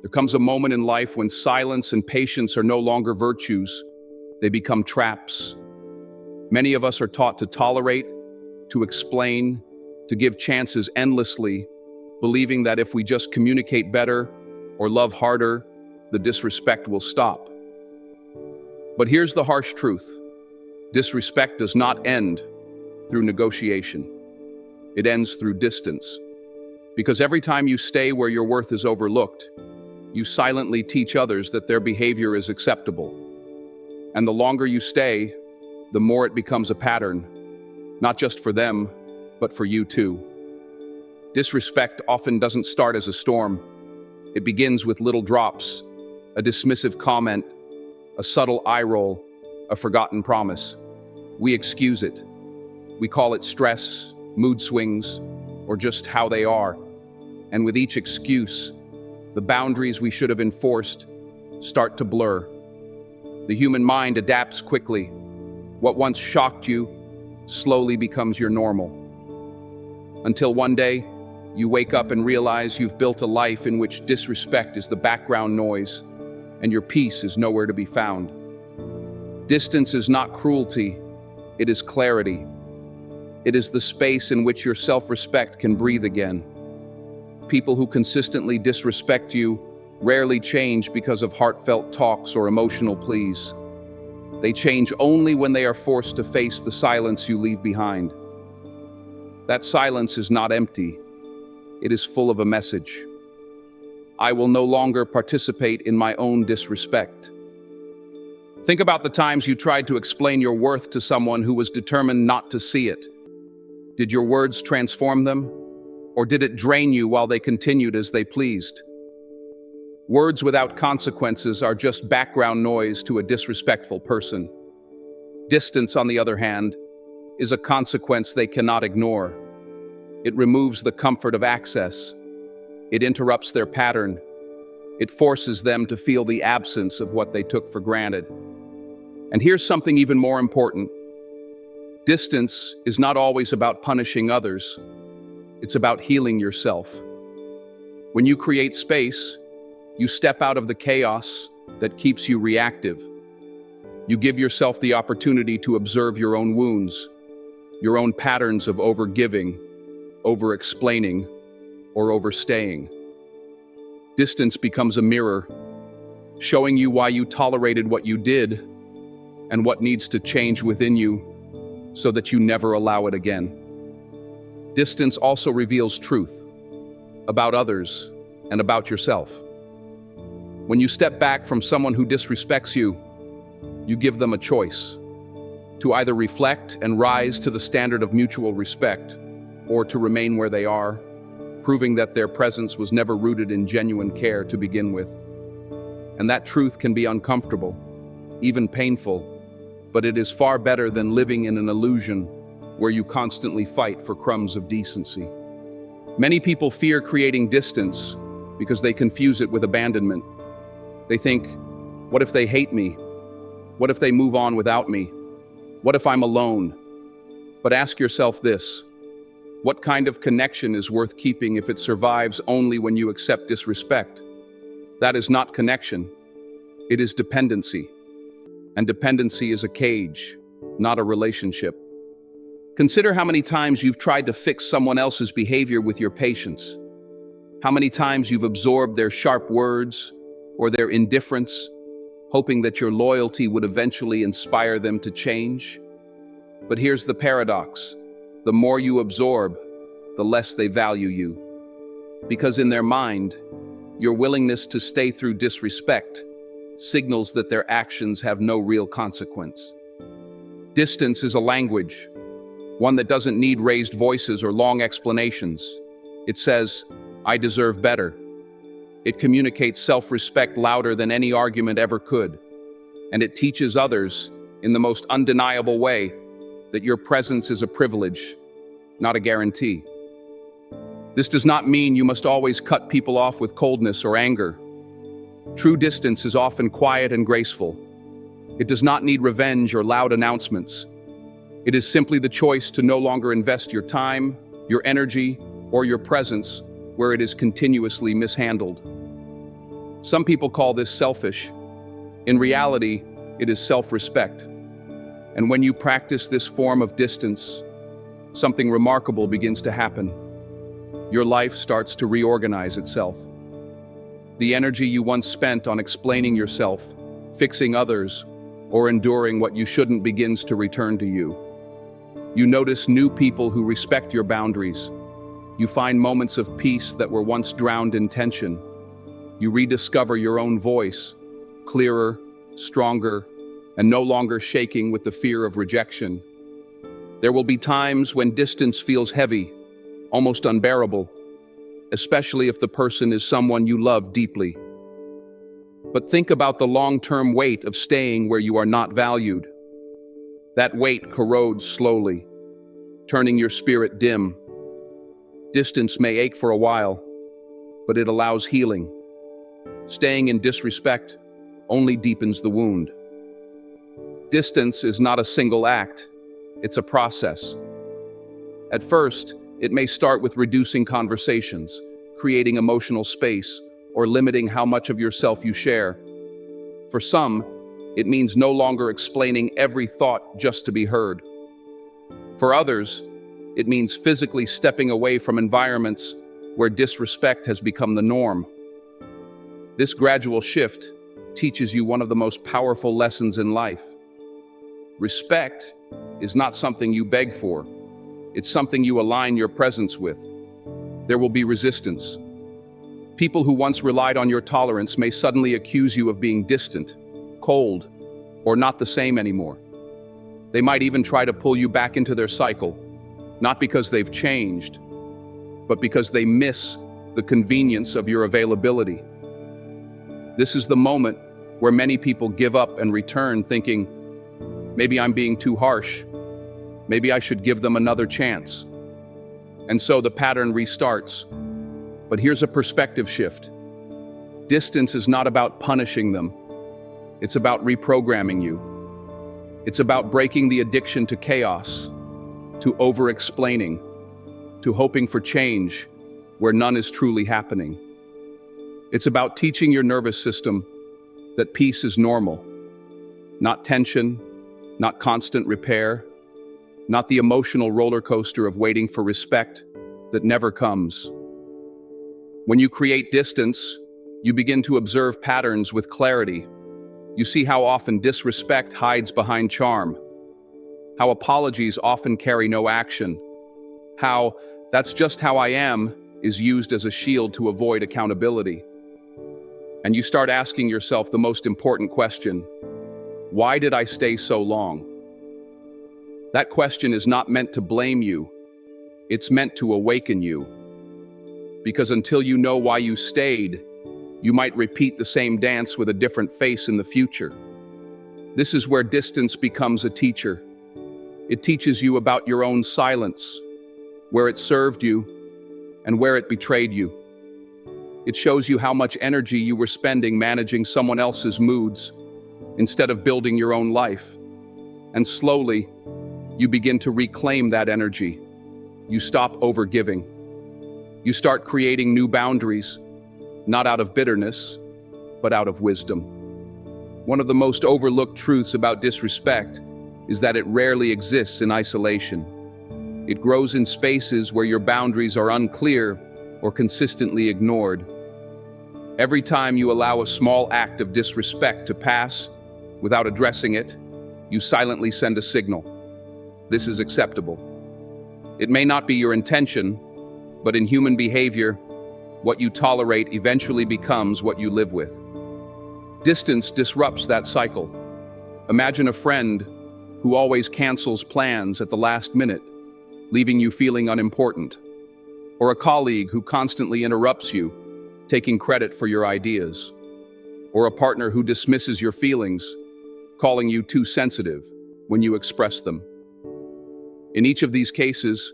There comes a moment in life when silence and patience are no longer virtues, they become traps. Many of us are taught to tolerate, to explain, to give chances endlessly, believing that if we just communicate better or love harder, the disrespect will stop. But here's the harsh truth. Disrespect does not end through negotiation. It ends through distance. Because every time you stay where your worth is overlooked, you silently teach others that their behavior is acceptable. And the longer you stay, the more it becomes a pattern, not just for them, but for you too. Disrespect often doesn't start as a storm. It begins with little drops, a dismissive comment, a subtle eye roll, a forgotten promise. We excuse it. We call it stress, mood swings, or just how they are. And with each excuse, the boundaries we should have enforced start to blur. The human mind adapts quickly. What once shocked you slowly becomes your normal. Until one day, you wake up and realize you've built a life in which disrespect is the background noise, and your peace is nowhere to be found. Distance is not cruelty, it is clarity. It is the space in which your self-respect can breathe again. People who consistently disrespect you rarely change because of heartfelt talks or emotional pleas. They change only when they are forced to face the silence you leave behind. That silence is not empty. It is full of a message. I will no longer participate in my own disrespect. Think about the times you tried to explain your worth to someone who was determined not to see it. Did your words transform them? Or did it drain you while they continued as they pleased? Words without consequences are just background noise to a disrespectful person. Distance, on the other hand, is a consequence they cannot ignore. It removes the comfort of access. It interrupts their pattern. It forces them to feel the absence of what they took for granted. And here's something even more important. Distance is not always about punishing others. It's about healing yourself. When you create space, you step out of the chaos that keeps you reactive. You give yourself the opportunity to observe your own wounds, your own patterns of overgiving, over-explaining, or overstaying. Distance becomes a mirror, showing you why you tolerated what you did and what needs to change within you so that you never allow it again. Distance also reveals truth about others and about yourself. When you step back from someone who disrespects you, you give them a choice to either reflect and rise to the standard of mutual respect or to remain where they are, proving that their presence was never rooted in genuine care to begin with. And that truth can be uncomfortable, even painful, but it is far better than living in an illusion where you constantly fight for crumbs of decency. Many people fear creating distance because they confuse it with abandonment. They think, what if they hate me? What if they move on without me? What if I'm alone? But ask yourself this: what kind of connection is worth keeping if it survives only when you accept disrespect? That is not connection. It is dependency. And dependency is a cage, not a relationship. Consider how many times you've tried to fix someone else's behavior with your patience. How many times you've absorbed their sharp words or their indifference, hoping that your loyalty would eventually inspire them to change. But here's the paradox. The more you absorb, the less they value you. Because in their mind, your willingness to stay through disrespect signals that their actions have no real consequence. Distance is a language, one that doesn't need raised voices or long explanations. It says, I deserve better. It communicates self-respect louder than any argument ever could. And it teaches others, in the most undeniable way, that your presence is a privilege, not a guarantee. This does not mean you must always cut people off with coldness or anger. True distance is often quiet and graceful. It does not need revenge or loud announcements. It is simply the choice to no longer invest your time, your energy, or your presence where it is continuously mishandled. Some people call this selfish. In reality, it is self-respect. And when you practice this form of distance, something remarkable begins to happen. Your life starts to reorganize itself. The energy you once spent on explaining yourself, fixing others, or enduring what you shouldn't begins to return to you. You notice new people who respect your boundaries. You find moments of peace that were once drowned in tension. You rediscover your own voice, clearer, stronger, and no longer shaking with the fear of rejection. There will be times when distance feels heavy, almost unbearable, especially if the person is someone you love deeply. But think about the long-term weight of staying where you are not valued. That weight corrodes slowly, turning your spirit dim. Distance may ache for a while, but it allows healing. Staying in disrespect only deepens the wound. Distance is not a single act, it's a process. At first, it may start with reducing conversations, creating emotional space, or limiting how much of yourself you share. For some, it means no longer explaining every thought just to be heard. For others, it means physically stepping away from environments where disrespect has become the norm. This gradual shift teaches you one of the most powerful lessons in life. Respect is not something you beg for. It's something you align your presence with. There will be resistance. People who once relied on your tolerance may suddenly accuse you of being distant, cold, or not the same anymore. They might even try to pull you back into their cycle, not because they've changed, but because they miss the convenience of your availability. This is the moment where many people give up and return thinking, maybe I'm being too harsh. Maybe I should give them another chance. And so the pattern restarts. But here's a perspective shift. Distance is not about punishing them. It's about reprogramming you. It's about breaking the addiction to chaos, to over-explaining, to hoping for change where none is truly happening. It's about teaching your nervous system that peace is normal, not tension, not constant repair, not the emotional roller coaster of waiting for respect that never comes. When you create distance, you begin to observe patterns with clarity. You see how often disrespect hides behind charm, how apologies often carry no action, how "that's just how I am" is used as a shield to avoid accountability. And you start asking yourself the most important question: why did I stay so long? That question is not meant to blame you. It's meant to awaken you. Because until you know why you stayed, you might repeat the same dance with a different face in the future. This is where distance becomes a teacher. It teaches you about your own silence, where it served you, and where it betrayed you. It shows you how much energy you were spending managing someone else's moods instead of building your own life. And slowly, you begin to reclaim that energy. You stop overgiving. You start creating new boundaries, not out of bitterness, but out of wisdom. One of the most overlooked truths about disrespect is that it rarely exists in isolation. It grows in spaces where your boundaries are unclear or consistently ignored. Every time you allow a small act of disrespect to pass without addressing it, you silently send a signal. This is acceptable. It may not be your intention, but in human behavior, what you tolerate eventually becomes what you live with. Distance disrupts that cycle. Imagine a friend who always cancels plans at the last minute, leaving you feeling unimportant. Or a colleague who constantly interrupts you, taking credit for your ideas. Or a partner who dismisses your feelings, calling you too sensitive when you express them. In each of these cases,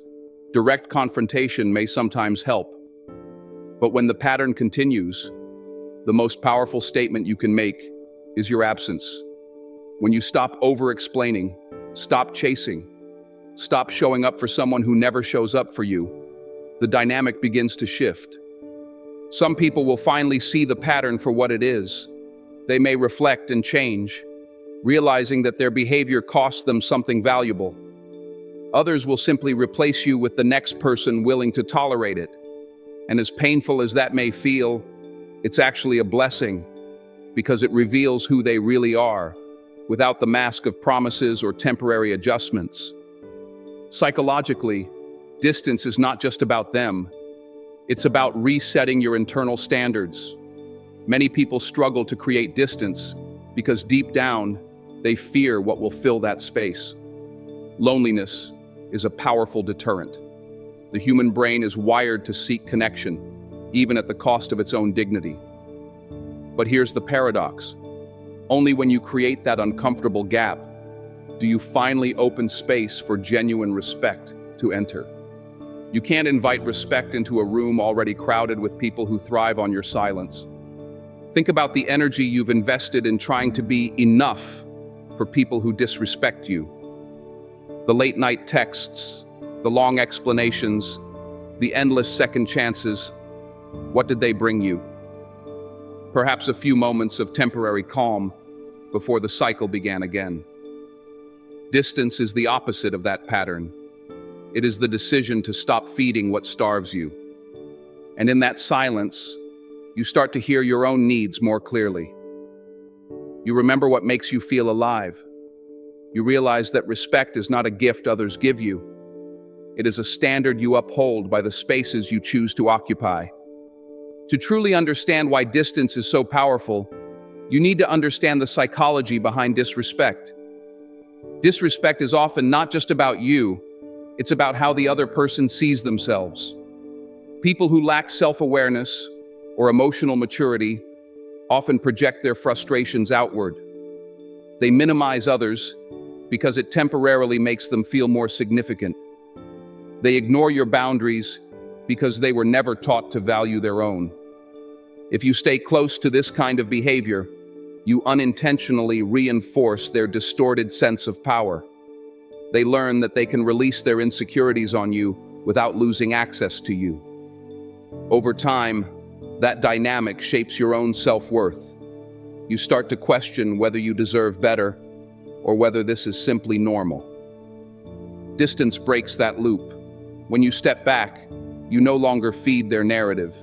direct confrontation may sometimes help. But when the pattern continues, the most powerful statement you can make is your absence. When you stop over-explaining, stop chasing, stop showing up for someone who never shows up for you, the dynamic begins to shift. Some people will finally see the pattern for what it is. They may reflect and change, realizing that their behavior costs them something valuable. Others will simply replace you with the next person willing to tolerate it. And as painful as that may feel, it's actually a blessing, because it reveals who they really are, without the mask of promises or temporary adjustments. Psychologically, distance is not just about them. It's about resetting your internal standards. Many people struggle to create distance because deep down, they fear what will fill that space. Loneliness is a powerful deterrent. The human brain is wired to seek connection, even at the cost of its own dignity. But here's the paradox. Only when you create that uncomfortable gap do you finally open space for genuine respect to enter. You can't invite respect into a room already crowded with people who thrive on your silence. Think about the energy you've invested in trying to be enough for people who disrespect you. The late-night texts, the long explanations, the endless second chances. What did they bring you? Perhaps a few moments of temporary calm before the cycle began again. Distance is the opposite of that pattern. It is the decision to stop feeding what starves you. And in that silence, you start to hear your own needs more clearly. You remember what makes you feel alive. You realize that respect is not a gift others give you. It is a standard you uphold by the spaces you choose to occupy. To truly understand why distance is so powerful, you need to understand the psychology behind disrespect. Disrespect is often not just about you, it's about how the other person sees themselves. People who lack self-awareness or emotional maturity often project their frustrations outward. They minimize others because it temporarily makes them feel more significant. They ignore your boundaries because they were never taught to value their own. If you stay close to this kind of behavior, you unintentionally reinforce their distorted sense of power. They learn that they can release their insecurities on you without losing access to you. Over time, that dynamic shapes your own self-worth. You start to question whether you deserve better or whether this is simply normal. Distance breaks that loop. When you step back, you no longer feed their narrative.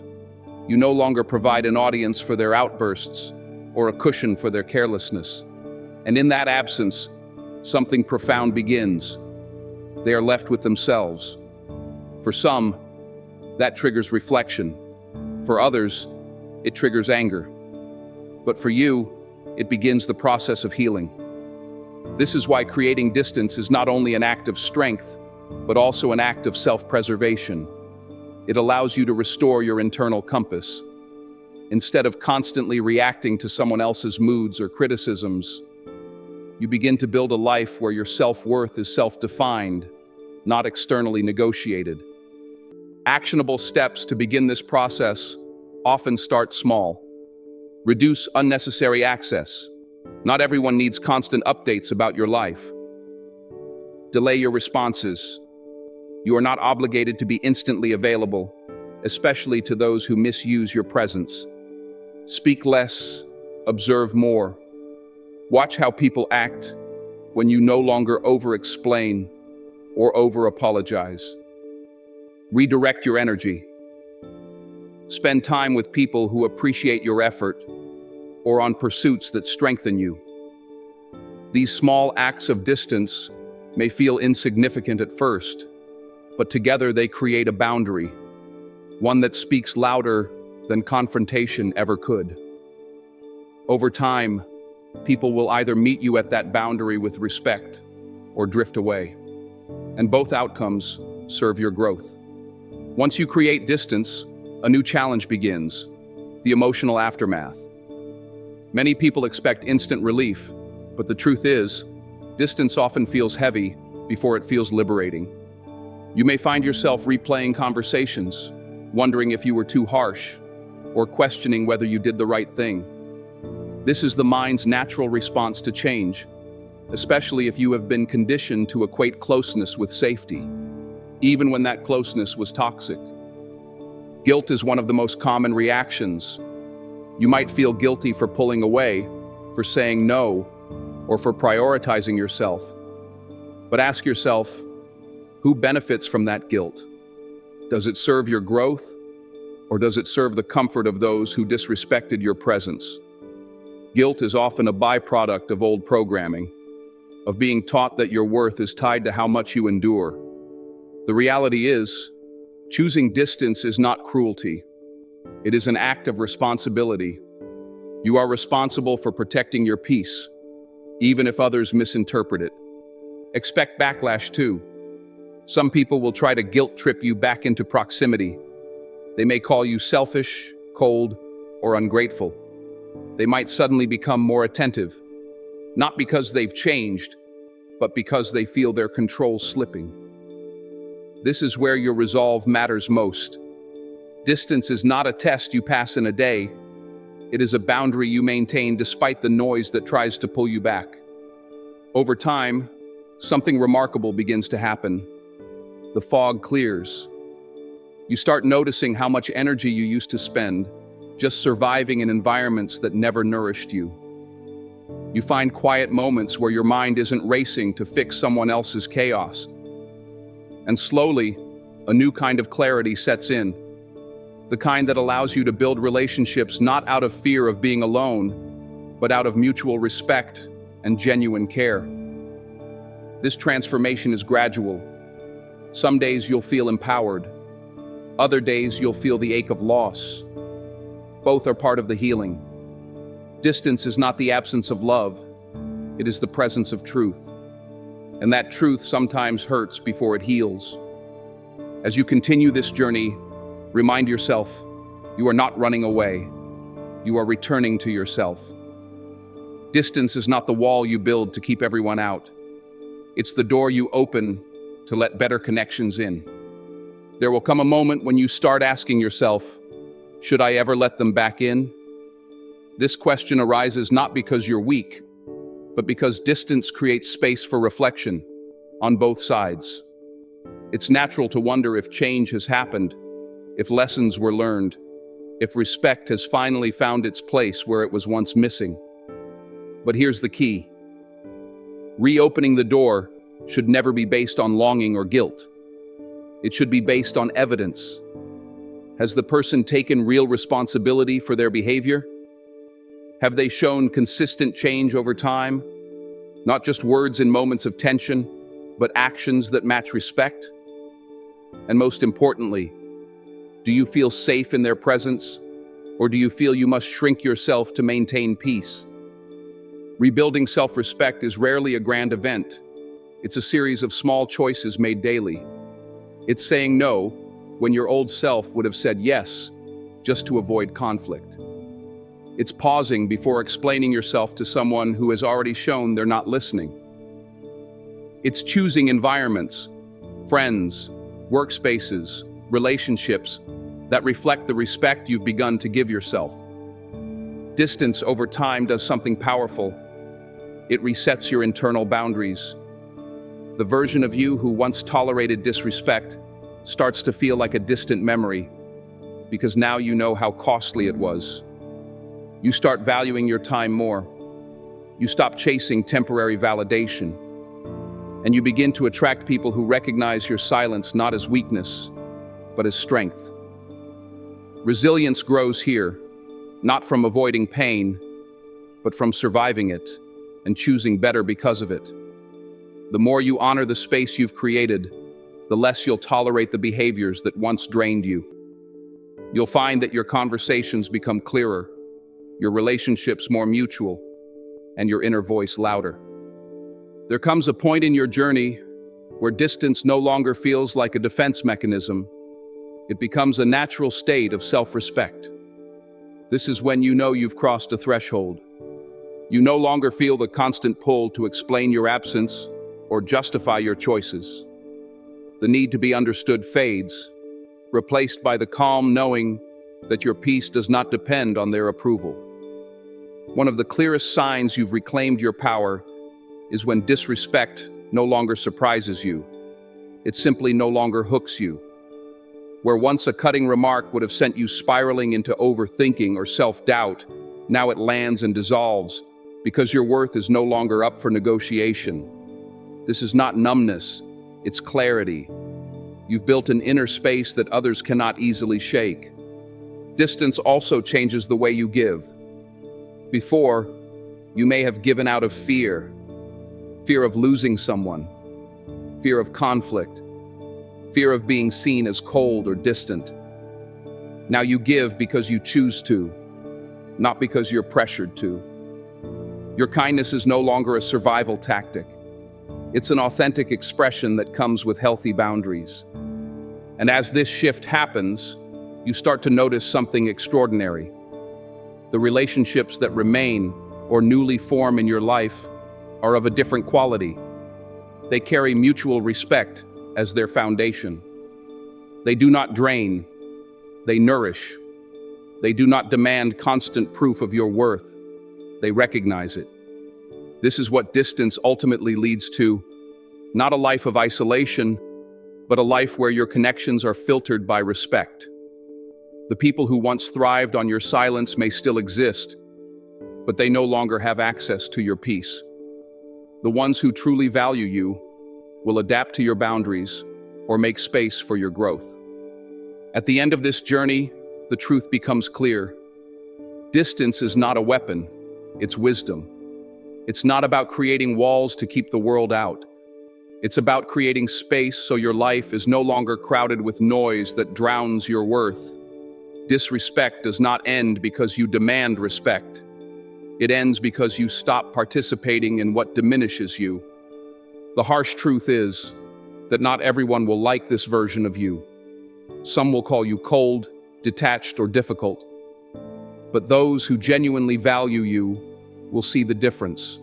You no longer provide an audience for their outbursts or a cushion for their carelessness. And in that absence, something profound begins. They are left with themselves. For some, that triggers reflection. For others, it triggers anger. But for you, it begins the process of healing. This is why creating distance is not only an act of strength, but also an act of self-preservation. It allows you to restore your internal compass. Instead of constantly reacting to someone else's moods or criticisms, you begin to build a life where your self-worth is self-defined, not externally negotiated. Actionable steps to begin this process often start small. Reduce unnecessary access. Not everyone needs constant updates about your life. Delay your responses. You are not obligated to be instantly available, especially to those who misuse your presence. Speak less, observe more. Watch how people act when you no longer over-explain or over-apologize. Redirect your energy. Spend time with people who appreciate your effort or on pursuits that strengthen you. These small acts of distance may feel insignificant at first, but together they create a boundary, one that speaks louder than confrontation ever could. Over time, people will either meet you at that boundary with respect or drift away, and both outcomes serve your growth. Once you create distance, a new challenge begins: the emotional aftermath. Many people expect instant relief, but the truth is, distance often feels heavy before it feels liberating. You may find yourself replaying conversations, wondering if you were too harsh, or questioning whether you did the right thing. This is the mind's natural response to change, especially if you have been conditioned to equate closeness with safety, even when that closeness was toxic. Guilt is one of the most common reactions. You might feel guilty for pulling away, for saying no, or for prioritizing yourself. But ask yourself, who benefits from that guilt? Does it serve your growth, or does it serve the comfort of those who disrespected your presence? Guilt is often a byproduct of old programming, of being taught that your worth is tied to how much you endure. The reality is, choosing distance is not cruelty. It is an act of responsibility. You are responsible for protecting your peace, even if others misinterpret it. Expect backlash too. Some people will try to guilt trip you back into proximity. They may call you selfish, cold, or ungrateful. They might suddenly become more attentive, not because they've changed, but because they feel their control slipping. This is where your resolve matters most. Distance is not a test you pass in a day. It is a boundary you maintain despite the noise that tries to pull you back. Over time, something remarkable begins to happen. The fog clears. You start noticing how much energy you used to spend just surviving in environments that never nourished you. You find quiet moments where your mind isn't racing to fix someone else's chaos. And slowly, a new kind of clarity sets in. The kind that allows you to build relationships not out of fear of being alone, but out of mutual respect and genuine care. This transformation is gradual. Some days you'll feel empowered. Other days you'll feel the ache of loss. Both are part of the healing. Distance is not the absence of love. It is the presence of truth. And that truth sometimes hurts before it heals. As you continue this journey, remind yourself, you are not running away. You are returning to yourself. Distance is not the wall you build to keep everyone out. It's the door you open to let better connections in. There will come a moment when you start asking yourself, should I ever let them back in? This question arises not because you're weak, but because distance creates space for reflection on both sides. It's natural to wonder if change has happened, if lessons were learned, if respect has finally found its place where it was once missing. But here's the key. Reopening the door should never be based on longing or guilt. It should be based on evidence. Has the person taken real responsibility for their behavior? Have they shown consistent change over time? Not just words in moments of tension, but actions that match respect? And most importantly, do you feel safe in their presence, or do you feel you must shrink yourself to maintain peace? Rebuilding self-respect is rarely a grand event. It's a series of small choices made daily. It's saying no when your old self would have said yes, just to avoid conflict. It's pausing before explaining yourself to someone who has already shown they're not listening. It's choosing environments, friends, workspaces, relationships that reflect the respect you've begun to give yourself. Distance over time does something powerful. It resets your internal boundaries. The version of you who once tolerated disrespect starts to feel like a distant memory, because now you know how costly it was. You start valuing your time more. You stop chasing temporary validation. And you begin to attract people who recognize your silence not as weakness, but as strength. Resilience grows here, not from avoiding pain, but from surviving it and choosing better because of it. The more you honor the space you've created, the less you'll tolerate the behaviors that once drained you. You'll find that your conversations become clearer, your relationships more mutual, and your inner voice louder. There comes a point in your journey where distance no longer feels like a defense mechanism. It becomes a natural state of self-respect. This is when you know you've crossed a threshold. You no longer feel the constant pull to explain your absence or justify your choices. The need to be understood fades, replaced by the calm knowing that your peace does not depend on their approval. One of the clearest signs you've reclaimed your power is when disrespect no longer surprises you. It simply no longer hooks you. Where once a cutting remark would have sent you spiraling into overthinking or self-doubt, now it lands and dissolves because your worth is no longer up for negotiation. This is not numbness, it's clarity. You've built an inner space that others cannot easily shake. Distance also changes the way you give. Before, you may have given out of fear of losing someone, fear of conflict, fear of being seen as cold or distant. Now you give because you choose to, not because you're pressured to. Your kindness is no longer a survival tactic. It's an authentic expression that comes with healthy boundaries. And as this shift happens, you start to notice something extraordinary. The relationships that remain or newly form in your life are of a different quality. They carry mutual respect as their foundation. They do not drain, they nourish. They do not demand constant proof of your worth. They recognize it. This is what distance ultimately leads to, not a life of isolation, but a life where your connections are filtered by respect. The people who once thrived on your silence may still exist, but they no longer have access to your peace. The ones who truly value you will adapt to your boundaries or make space for your growth. At the end of this journey, the truth becomes clear. Distance is not a weapon, it's wisdom. It's not about creating walls to keep the world out. It's about creating space so your life is no longer crowded with noise that drowns your worth. Disrespect does not end because you demand respect. It ends because you stop participating in what diminishes you. The harsh truth is that not everyone will like this version of you. Some will call you cold, detached, or difficult. But those who genuinely value you will see the difference.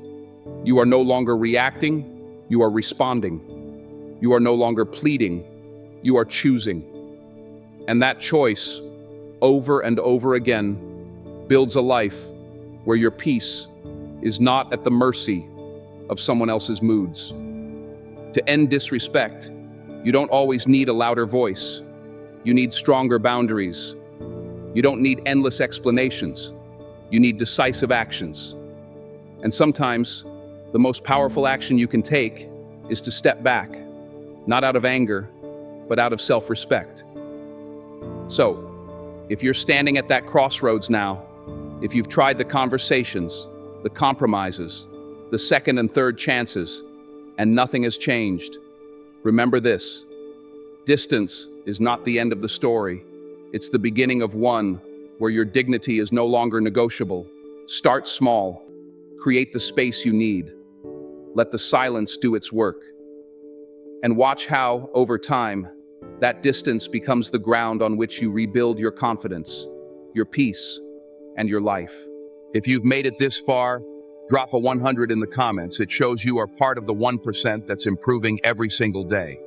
You are no longer reacting, you are responding. You are no longer pleading, you are choosing. And that choice, over and over again, builds a life where your peace is not at the mercy of someone else's moods. To end disrespect, you don't always need a louder voice. You need stronger boundaries. You don't need endless explanations. You need decisive actions. And sometimes, the most powerful action you can take is to step back, not out of anger, but out of self-respect. So, if you're standing at that crossroads now, if you've tried the conversations, the compromises, the second and third chances, and nothing has changed, remember this: distance is not the end of the story. It's the beginning of one where your dignity is no longer negotiable. Start small. Create the space you need. Let the silence do its work. And watch how, over time, that distance becomes the ground on which you rebuild your confidence, your peace, and your life. If you've made it this far, drop a 100 in the comments. It shows you are part of the 1% that's improving every single day.